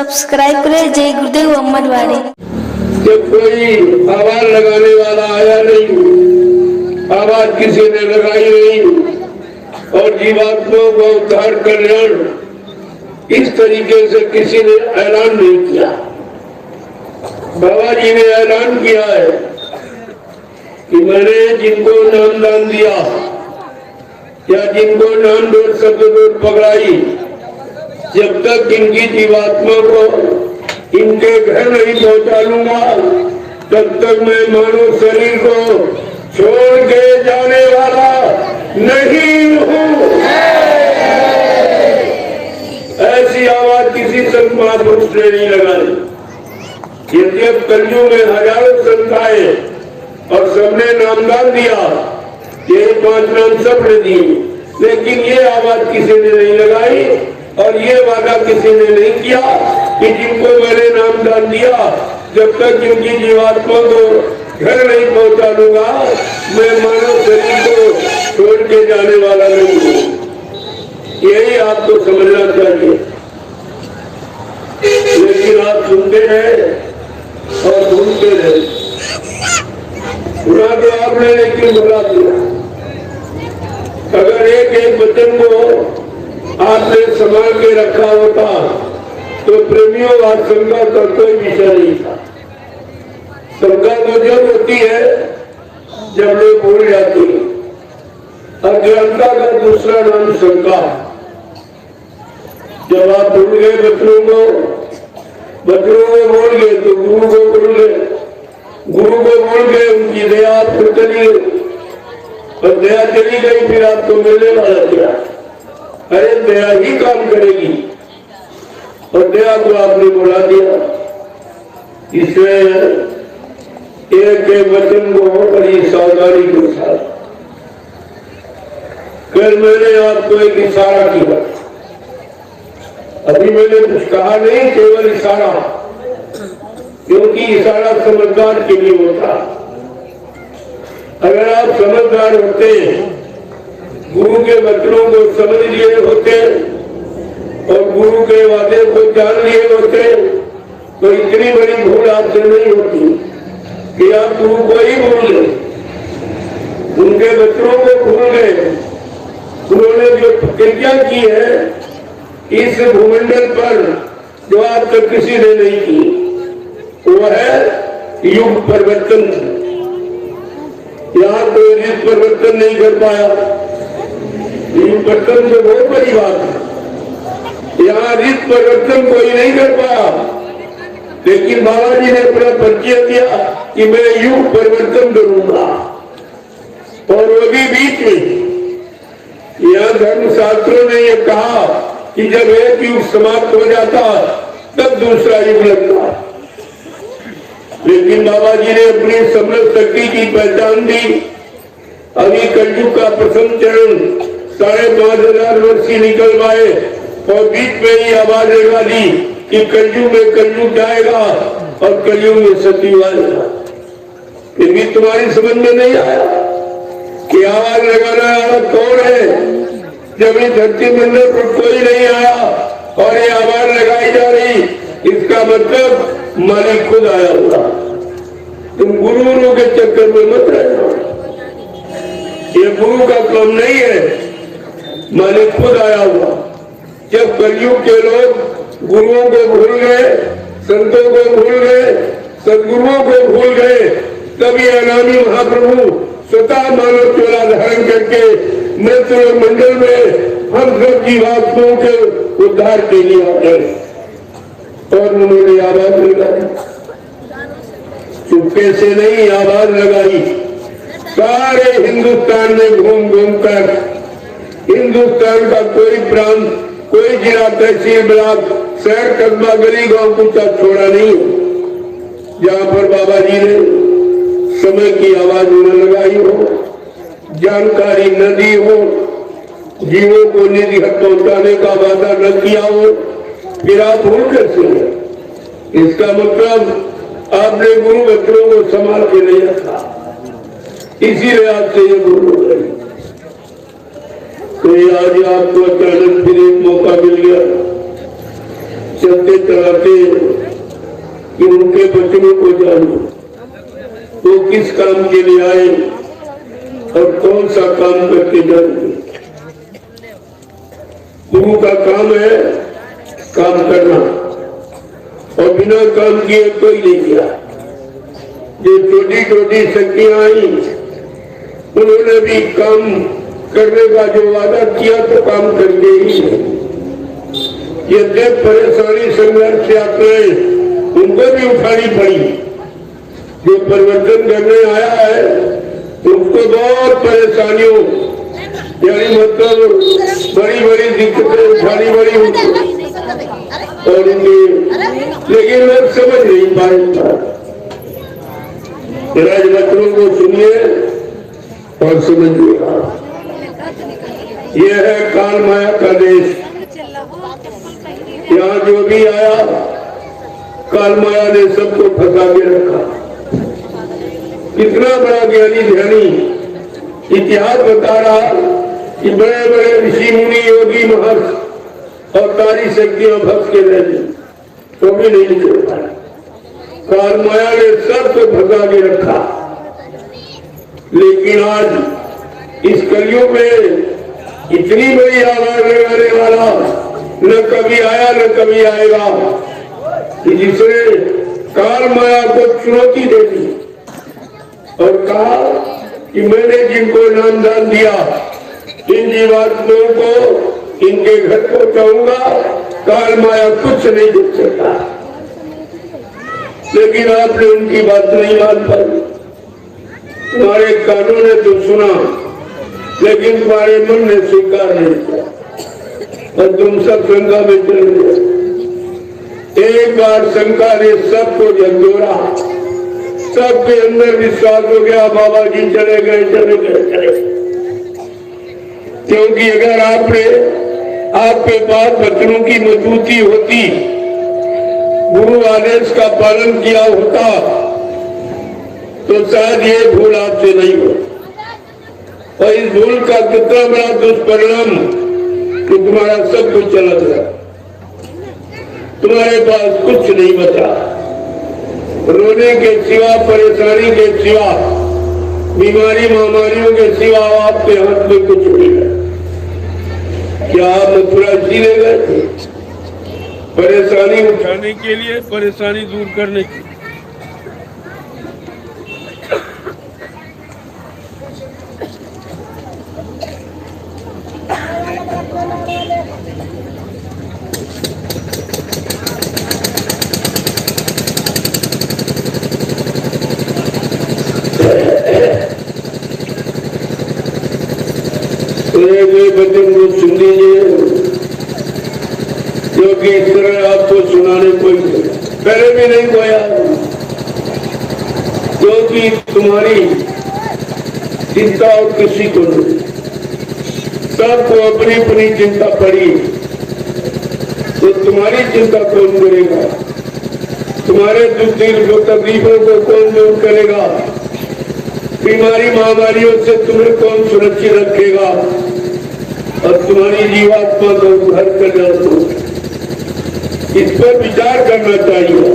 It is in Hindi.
सब्सक्राइब करें जय गुरुदेव अम्मनवाड़ी। जब कोई आवाज लगाने वाला आया नहीं, आवाज किसी ने लगाई नहीं और जीवात्माओं का उद्धार कल्याण इस तरीके से किसी ने ऐलान नहीं किया। बाबा जी ने ऐलान किया है कि मैंने जिनको नाम दान दिया या जिनको नाम दो शब्द दो पकड़ाई, जब तक इनकी जीवात्मा को इनके घर नहीं पहुंचा लूंगा तब तक मैं मानव शरीर को छोड़ के जाने वाला नहीं हूँ। ऐसी आवाज किसी संत महापुरुष ने नहीं लगाई। यद्यप कलयुग में हजारों संत आए और सबने नामदान दिया, ये 5 नाम सबने दिए, लेकिन ये आवाज किसी ने नहीं लगाई और ये वादा किसी ने नहीं किया कि जिनको मैंने नामदान दिया जब तक जिनकी जीवात्मा को घर नहीं पहुंचा लूंगा मैं मानव शरीर को छोड़ के जाने वाला नहीं हूँ। यही आपको समझना चाहिए। लेकिन आप सुनते रहे और भूलते रहे। सुना तो आपने लेकिन भुला दिया। अगर एक वचन को आपने संभाल के रखा होता तो प्रेमियों और शंका का कोई विषय नहीं था। शंका तो जब होती है जब लोग भूल जाते हैं। अज्ञानता का दूसरा नाम शंका। जब आप भूल गए बच्चों को भूल गए तो गुरु को भूल गए, गुरु को भूल गए, उनकी दया आप पर चली गई और दया चली गई फिर आपको मिलने वाला क्या? अरे दया ही काम करेगी और दया को आपने बुला दिया। इसलिए एक वचन को बड़ी सावधानी के साथ कल मैंने आपको एक इशारा किया। अभी मैंने कुछ कहा नहीं, केवल इशारा, क्योंकि इशारा समझदार के लिए होता। अगर आप समझदार होते, गुरु के वचनों को समझ लिए होते और गुरु के वादे को जान लिए होते तो इतनी बड़ी भूल आपसे नहीं होती कि आप गुरु को ही भूल गए, उनके वचनों को भूल गए। उन्होंने जो प्रतिज्ञा की है इस भूमंडल पर जो आज तक किसी ने नहीं की, वो है युग परिवर्तन। यहाँ कोई रीत परिवर्तन नहीं कर पाया। युग परिवर्तन तो बहुत बड़ी बात है। यहाँ रीत परिवर्तन कोई नहीं कर पाया, लेकिन बाबा जी ने अपना परिचय दिया कि मैं युग परिवर्तन करूंगा। और वो भी बीच में यहाँ धर्मशास्त्रों ने ये कहा कि जब एक युग समाप्त हो जाता तब दूसरा युग लगता। लेकिन बाबा जी ने अपनी समृद्ध शक्ति की पहचान दी। अभी कलयुग का प्रथम चरण 5,500 वर्ष की निकलवाए और बीच में ही आवाज लगा दी कि कलयुग में कलयुग जाएगा और कलयुग में सतयुग आएगा। फिर भी तुम्हारी समझ में नहीं आया कि आवाज लगाना वाला कौन है, जब इस धरती मंडल पर कोई नहीं आया और ये आवाज लगाई जा रही, इसका मतलब मालिक खुद आया होगा। तुम गुरुओं के चक्कर में मत रहना, ये गुरु का काम नहीं है, मालिक खुद आया हुआ। जब कलयुग के लोग गुरुओं को भूल गए, संतों को भूल गए, सदगुरुओं को भूल गए, तभी अनामी महाप्रभु स्वतः मानव चोला धारण करके मृत्यु मंडल में हम सब जीवात्माओं के उद्धार के लिए आ गए और उन्होंने आवाज लगाई। चुपके से नहीं आवाज लगाई, सारे हिंदुस्तान में घूम घूम कर हिंदुस्तान का कोई प्रांत, कोई जिला, तहसील, ब्लॉक, शहर, कस्बा, गली, गांव कुछ छोड़ा नहीं जहां पर बाबा जी ने समय की आवाज उन्हें लगाई हो, जानकारी न दी हो, जीवों को निधि हक पहुंचाने का वादा न किया हो, फिर आप भूल कैसे हैं? इसका मतलब आपने गुरु वचनों को संभाल के नहीं रखा, इसीलिए आपसे ये भूल हो गई। तो आज आपको अचानक फिर एक मौका मिल गया चलते चलाते कि उनके बचनों को जानो, वो किस काम के लिए आए और कौन सा काम करके जाएंगे। गुरु का काम है काम करना, और बिना काम किए कोई नहीं किया। जो छोटी छोटी शक्तियां आई उन्होंने भी काम करने का जो वादा किया तो काम करके ही। ये देख परेशानी संघर्ष यात्राएं उनको भी उठानी पड़ी। जो परिवर्तन करने आया है उसको बहुत परेशानियों यानी मतलब बड़ी बड़ी दिक्कतें उठानी पड़ी और लेकिन लोग समझ नहीं पाए। राजवत्रों को सुनिए और समझिएगा। यह है काल माया का देश। यहाँ जो भी आया काल माया ने सबको फंसा के रखा। इतना बड़ा ज्ञानी ध्यानी इतिहास बता रहा कि बड़े बड़े ऋषि मुनि योगी महर्षि और तारी शक्तियां भक्स के रह गई तो भी नहीं निकल पाया। काल माया ने सबको फंसा के रखा। लेकिन आज इस कलयुग में इतनी बड़ी आवाज लगाने वाला न कभी आया न कभी आएगा कि जिसने काल माया को चुनौती दे दी और कहा कि मैंने जिनको नाम दान दिया इन जीवात्माओं को इनके घर पहुंचाऊंगा, काल माया कुछ नहीं दे सकता। लेकिन आपने उनकी बात नहीं मान पाई। तुम्हारे कानों ने तो सुना लेकिन तुम्हारे मन ने स्वीकार नहीं किया और तुम सब शंका में चले गए। एक बार शंका ने सबको झकझोरा, सबके अंदर विश्वास हो गया बाबा जी चले गए चले गए चले गए। क्योंकि अगर आपने आपके पास बच्चों की मजबूती होती, गुरु आदेश का पालन किया होता तो शायद ये भूल आपसे नहीं हो। और इस भूल का कितना बड़ा दुष्परिणाम कि तुम्हारा सब कुछ चला गया, तुम्हारे पास कुछ नहीं बचा। रोने के सिवा, परेशानी के सिवा, बीमारी महामारियों के सिवा आपके हाथ में कुछ नहीं है। क्या आप मथुरा जीने गए थे परेशानी उठाने के लिए, परेशानी दूर करने के लिए? वचन को सुन लीजिए क्योंकि इस तरह आपको सुनाने कोई पहले भी नहीं कोया, क्योंकि तुम्हारी चिंता और किसी को नहीं, सबको अपनी अपनी चिंता पड़ी। तो तुम्हारी चिंता कौन करेगा? तुम्हारे दुख तकलीफों को कौन दूर करेगा? बीमारी महामारियों से तुम्हें कौन सुरक्षित रखेगा? और तुम्हारी जीवात्मा को घर कर जाओ, इस पर विचार करना चाहिए।